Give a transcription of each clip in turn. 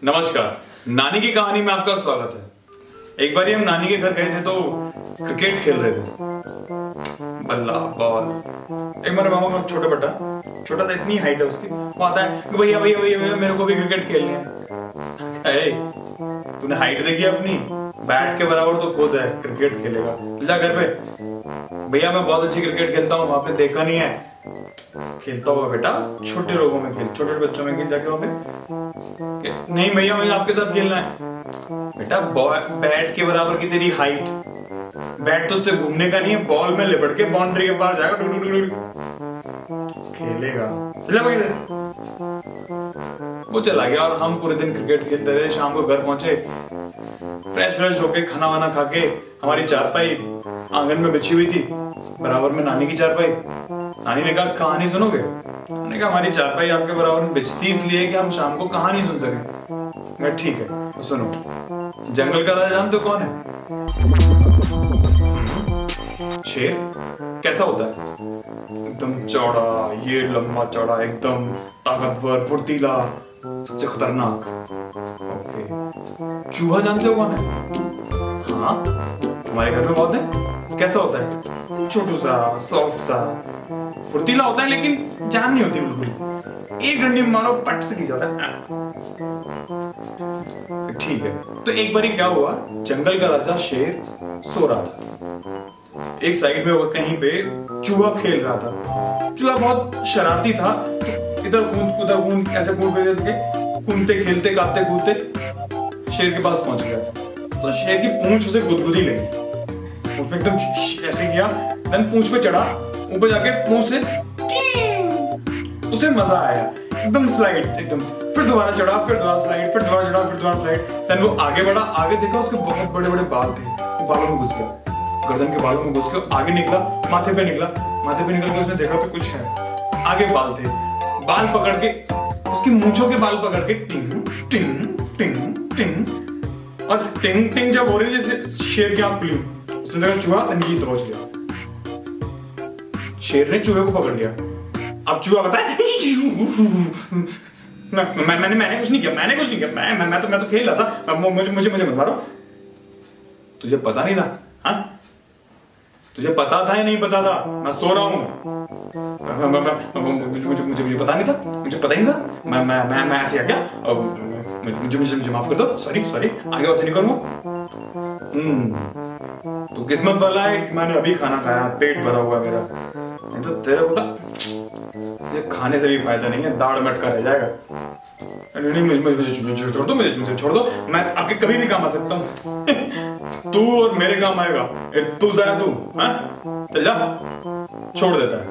नमस्कार। नानी की कहानी में आपका स्वागत है। एक बार हम नानी के घर गए थे तो क्रिकेट खेल रहे थे। बल्ला बॉल। एक मेरे मामा का छोटा था, इतनी हाइट है उसकी। वो आता है कि भैया भैया भैया मेरे को भी क्रिकेट खेलनी है। अरे तूने हाइट देखी अपनी? बैट के बराबर तो खुद है, क्रिकेट खेलेगा? जा घर पे। भैया मैं बहुत अच्छी क्रिकेट खेलता हूँ, आपने देखा नहीं है। खेलता होगा बेटा, छोटे लोगों में खेल, छोटे बच्चों में खेल जाके वहां पे। नहीं भैया मुझे आपके साथ खेलना है। बेटा बैट के बराबर की तेरी हाइट, बैट तो उससे घूमने का नहीं है, बॉल में लिपट के बाउंड्री के पार जाएगा, डुक डुक डुक खेलेगा। वो चला गया और हम पूरे दिन क्रिकेट खेलते रहे। शाम को घर पहुंचे, फ्रेश होके खाना वाना खा के, हमारी चारपाई आंगन में बिछी हुई थी, बराबर में नानी की चारपाई। नानी ने कहा कहानी सुनोगे? मैंने कहा हमारी चारपाई आपके बराबर में बिछती इसलिए कि हम शाम को कहानी सुन सके। मैं ठीक है तो सुनो। जंगल का राजा जानते हो कौन है? शेर। कैसा होता है? एकदम चौड़ा, ये लंबा चौड़ा, एकदम ताकतवर, फुर्तीला, सबसे खतरनाक। ओके। चूहा जानते हो कौन है? हाँ हमारे घर में बहुत है। कैसा होता है? छोटू सा, सॉफ्ट सा, फुर्तीला होता है लेकिन जान नहीं होती बिल्कुल। एक डंडी मारो पट से गिर जाता है। ठीक है। तो एक बारी क्या हुआ, जंगल का राजा शेर सो रहा था। एक साइड में कहीं पे चूहा खेल रहा था। चूहा बहुत शरारती था, इधर कूद उधर कूद, ऐसे कूदते खेलते गाते कूदते शेर के पास पहुंच गया। तो शेर की पूंछ उसे गुदगुदी लगी। पूंछ में एकदम ऐसे किया, देन पूंछ पे चढ़ा, ऊपर जाके पूंछ से उसे मजा आया, एकदम स्लाइड एकदम। फिर दोबारा चढ़ा, फिर दोबारा स्लाइड, फिर दोबारा चढ़ा, फिर दोबारा स्लाइड। देन वो आगे बढ़ा, आगे देखा उसके बहुत बड़े बड़े बाल थे, वो बालों में घुस गया, गर्दन के बालों में घुस के आगे निकला, माथे पे निकल के उसने देखा तो कुछ है, आगे बाल थे। बाल पकड़ के, उसकी मूंछों के बाल पकड़ के टिंग टिंग टिंग टिंग, और टिंग टिंग जब हो रही जैसे शेर की आंख खुली, उसने देखा चूहा नीचे दबोच गया। शेर ने चूहे को पकड़ लिया। अब चूहा बताए मैंने कुछ नहीं किया, मैं तो खेल रहा था, मुझे मत मारो। तुझे पता नहीं था? हाँ तुझे पता था या नहीं पता था? मैं सो रहा हूं। मुझे पता नहीं था, मुझे पता ही नहीं था। मैं ऐसे आ गया। मुझे माफ कर दो, सॉरी आगे वैसे नहीं करूंगा। तू किस्मत वाला है कि मैंने अभी खाना खाया, पेट भरा हुआ मेरा, नहीं तो तेरे को तुझे खाने से भी फायदा नहीं है, दाढ़ मटका रह जाएगा। मुझे छोड़ दो, मैं आपके कभी भी काम आ सकता हूँ। तू और मेरे काम आएगा। तू जाया तू, चल जा। छोड़ देता है,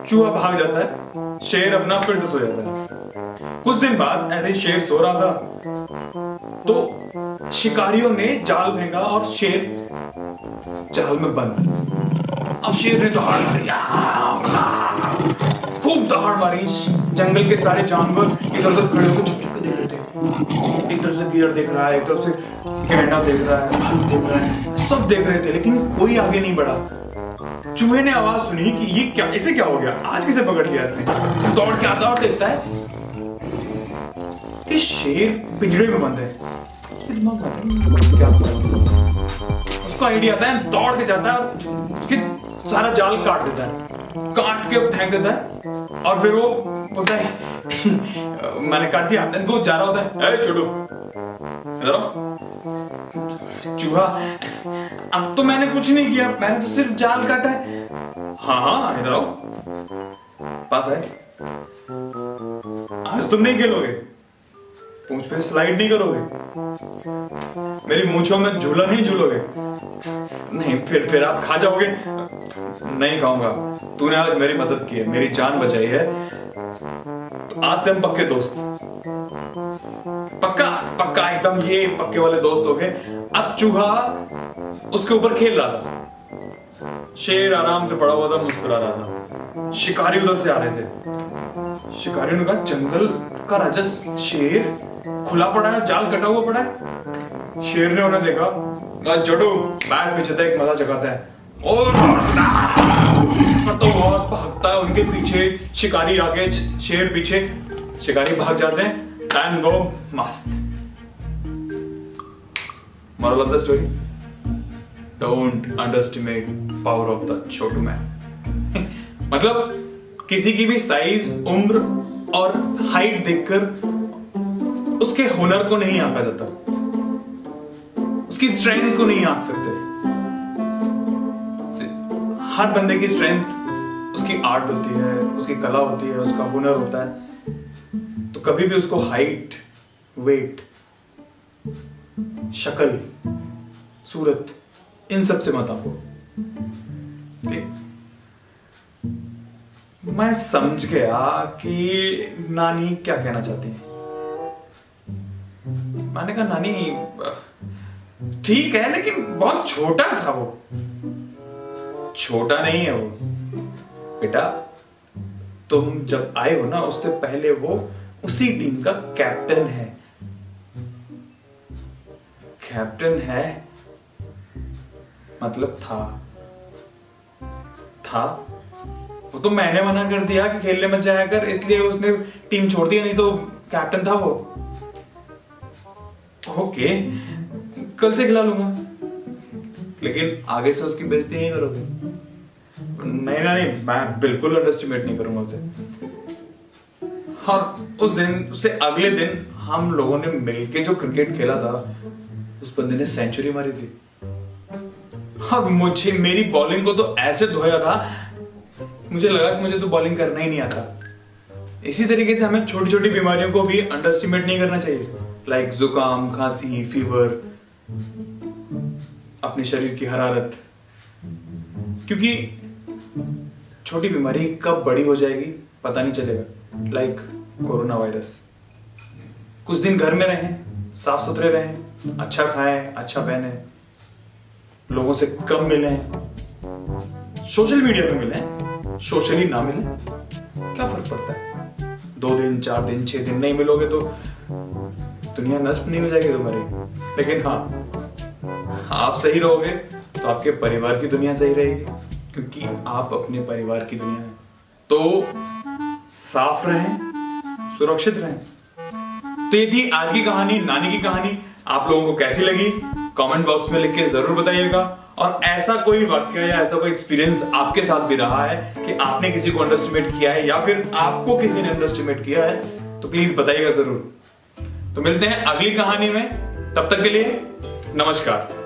चूहा भाग जाता है, शेर अपना फिर से सो जाता है। कुछ दिन बाद ऐसे ही शेर सो रहा था तो शिकारियों ने जाल फेंका और शेर जाल में बंद। अब शेर ने दहाड़ मारी, खूब दहाड़ मारी। जंगल के सारे जानवर इधर उधर खड़े होकर चुप के देख रहे थे। एक तरफ से गियर देख रहा है, एक तरफ से गैंडा देख रहा है, भालू देख रहा है, सब देख रहे थे लेकिन कोई आगे नहीं बढ़ा। चूहे ने आवाज सुनी कि ये क्या, इसे क्या हो गया, आज किसे पकड़ लिया इसने। दौड़ के आता और देखता है कि शेर पिंजरे में बंद है। उसके दिमाग में आता है क्या होगा। उसको आइडिया आता है, दौड़ के जाता है और उसके सारा जाल काट देता है, काट के फेंक देता है। और फिर वो बोलता है मैंने काट दिया। वो जा रहा होता है, छोटू इधर आओ। चूहा, अब तो मैंने कुछ नहीं किया, मैंने तो सिर्फ जाल काटा है। हाँ इधर आओ, पास आए। आज तुम नहीं खेलोगे, पूंछ पे स्लाइड नहीं करोगे, मेरी मूंछों में झूला नहीं झूलोगे, नहीं फिर आप खा जाओगे। नहीं खाऊंगा, तूने आज मेरी मदद की है, मेरी जान बचाई है, तो आज से हम पक्के दोस्त। पक्का एकदम, ये पक्के वाले दोस्त हो गए। अब चूहा उसके ऊपर खेल रहा था, शेर आराम से पड़ा हुआ था, मुस्कुरा रहा था। शिकारी उधर से आ रहे थे। शिकारियों ने कहा जंगल का राजा शेर खुला पड़ा है, जाल कटा हुआ पड़ा है। शेर ने उन्हें देखा, जड़ो बैठ पीछे था, एक मजा जगाता है और तो बहुत भागता है उनके पीछे। शिकारी आगे, शेर पीछे, शिकारी भाग जाते हैं। एंड वो मस्त। moral of the story, don't underestimate power of the Chhotu man. मतलब किसी की भी साइज, उम्र और हाइट देखकर उसके हुनर को नहीं आंका जाता, उसकी स्ट्रेंथ को नहीं आंक सकते। हर बंदे की स्ट्रेंथ उसकी आर्ट होती है, उसकी कला होती है, उसका हुनर होता है। तो कभी भी उसको हाइट, वेट, शक्ल, सूरत, इन सब से मत आंको। मैं समझ गया कि नानी क्या कहना चाहती है। मैंने कहा नानी ठीक है, लेकिन बहुत छोटा था वो। छोटा नहीं है वो बेटा, तुम जब आए हो ना उससे पहले वो उसी टीम का कैप्टन है। कैप्टन है मतलब था वो तो मैंने मना कर दिया कि खेलने मत जाया कर, इसलिए उसने टीम छोड़ दिया, नहीं तो कैप्टन था वो। ओके, कल से खिला लूंगा, लेकिन आगे से उसकी बेइज्जती नहीं करोगे। नहीं नहीं, मैं बिल्कुल अंडरएस्टिमेट नहीं करूंगा उसे। और उस दिन, उससे अगले दिन हम लोगों ने मिलके जो क्रिकेट खेला था, उस बंदे ने सेंचुरी मारी थी। और मुझे, मेरी बॉलिंग को तो ऐसे धोया था, मुझे लगा कि मुझे तो बॉलिंग करना ही नहीं आता। इसी तरीके से हमें छोटी छोटी बीमारियों को भी अंडरएस्टिमेट नहीं करना चाहिए, लाइक जुकाम, खांसी, फीवर, अपने शरीर की हरारत, क्योंकि छोटी बीमारी कब बड़ी हो जाएगी पता नहीं चलेगा। Like corona virus. कुछ दिन घर में रहें, साफ सुथरे रहें, अच्छा खाएं, अच्छा पहने, लोगों से कम मिलें, सोशल मीडिया पे मिलें, सोशली ना मिलें, क्या फर्क पड़ता है? 2 दिन, 4 दिन, 6 दिन नहीं मिलोगे तो दुनिया नष्ट नहीं हो जाएगी तुम्हारी। लेकिन हाँ, आप सही रहोगे तो आपके परिवार की दुनिया सही रहेगी, क्योंकि आप अपने परिवार की दुनिया है। तो साफ रहें, सुरक्षित रहें। तो ये थी आज की कहानी, नानी की कहानी। आप लोगों को कैसी लगी कमेंट बॉक्स में लिख के जरूर बताइएगा। और ऐसा कोई वाक्य या ऐसा कोई एक्सपीरियंस आपके साथ भी रहा है कि आपने किसी को अंडरएस्टिमेट किया है या फिर आपको किसी ने अंडरएस्टिमेट किया है, तो प्लीज बताइएगा जरूर। तो मिलते हैं अगली कहानी में, तब तक के लिए नमस्कार।